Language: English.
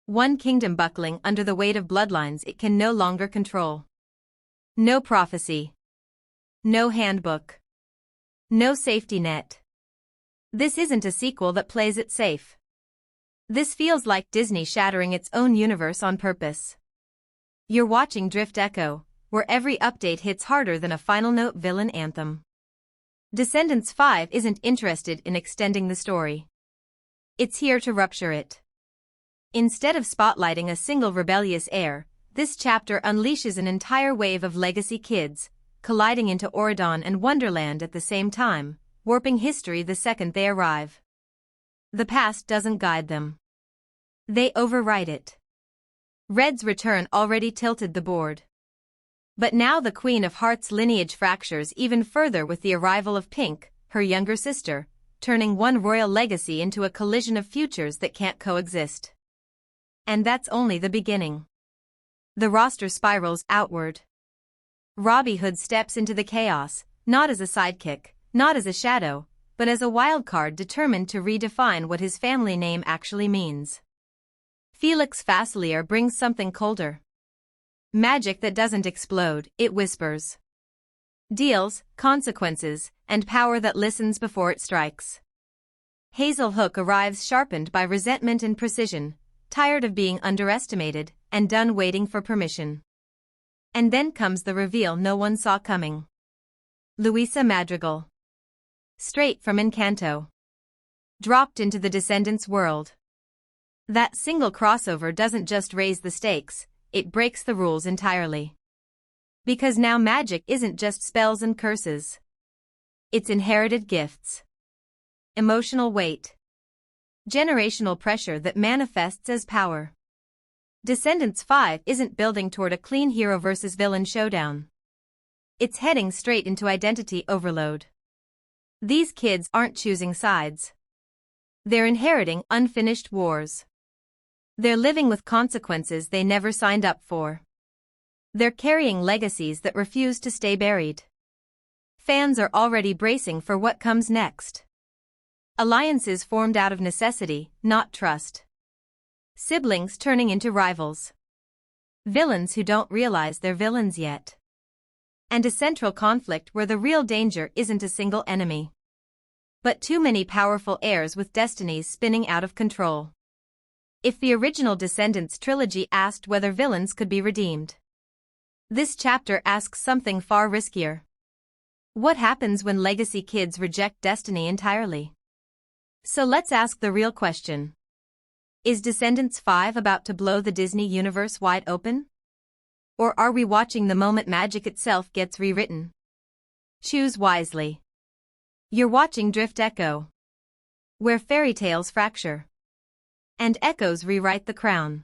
One kingdom buckling under the weight of bloodlines it can no longer control. No prophecy. No handbook. No safety net. This isn't a sequel that plays it safe. This feels like Disney shattering its own universe on purpose. You're watching DriftEcho, where every update hits harder than a final note villain anthem. Descendants 5 isn't interested in extending the story. It's here to rupture it. Instead of spotlighting a single rebellious heir, this chapter unleashes an entire wave of legacy kids, colliding into Auradon and Wonderland at the same time, warping history the second they arrive. The past doesn't guide them. They overwrite it. Red's return already tilted the board. But now the Queen of Hearts lineage fractures even further with the arrival of Pink, her younger sister, turning one royal legacy into a collision of futures that can't coexist. And that's only the beginning. The roster spirals outward. Robbie Hood steps into the chaos, not as a sidekick, not as a shadow, but as a wildcard determined to redefine what his family name actually means. Felix Facilier brings something colder. Magic that doesn't explode, it whispers. Deals, consequences, and power that listens before it strikes. Hazel Hook arrives sharpened by resentment and precision, tired of being underestimated, and done waiting for permission. And then comes the reveal no one saw coming. Luisa Madrigal. Straight from Encanto. Dropped into the Descendants world. That single crossover doesn't just raise the stakes, it breaks the rules entirely. Because now magic isn't just spells and curses. It's inherited gifts. Emotional weight. Generational pressure that manifests as power. Descendants 5 isn't building toward a clean hero versus villain showdown. It's heading straight into identity overload. These kids aren't choosing sides. They're inheriting unfinished wars. They're living with consequences they never signed up for. They're carrying legacies that refuse to stay buried. Fans are already bracing for what comes next. Alliances formed out of necessity, not trust. Siblings turning into rivals. Villains who don't realize they're villains yet. And a central conflict where the real danger isn't a single enemy, but too many powerful heirs with destinies spinning out of control. If the original Descendants trilogy asked whether villains could be redeemed, this chapter asks something far riskier. What happens when legacy kids reject destiny entirely? So let's ask the real question. Is Descendants 5 about to blow the Disney universe wide open? Or are we watching the moment magic itself gets rewritten? Choose wisely. You're watching DriftEcho, where fairy tales fracture and echoes rewrite the crown.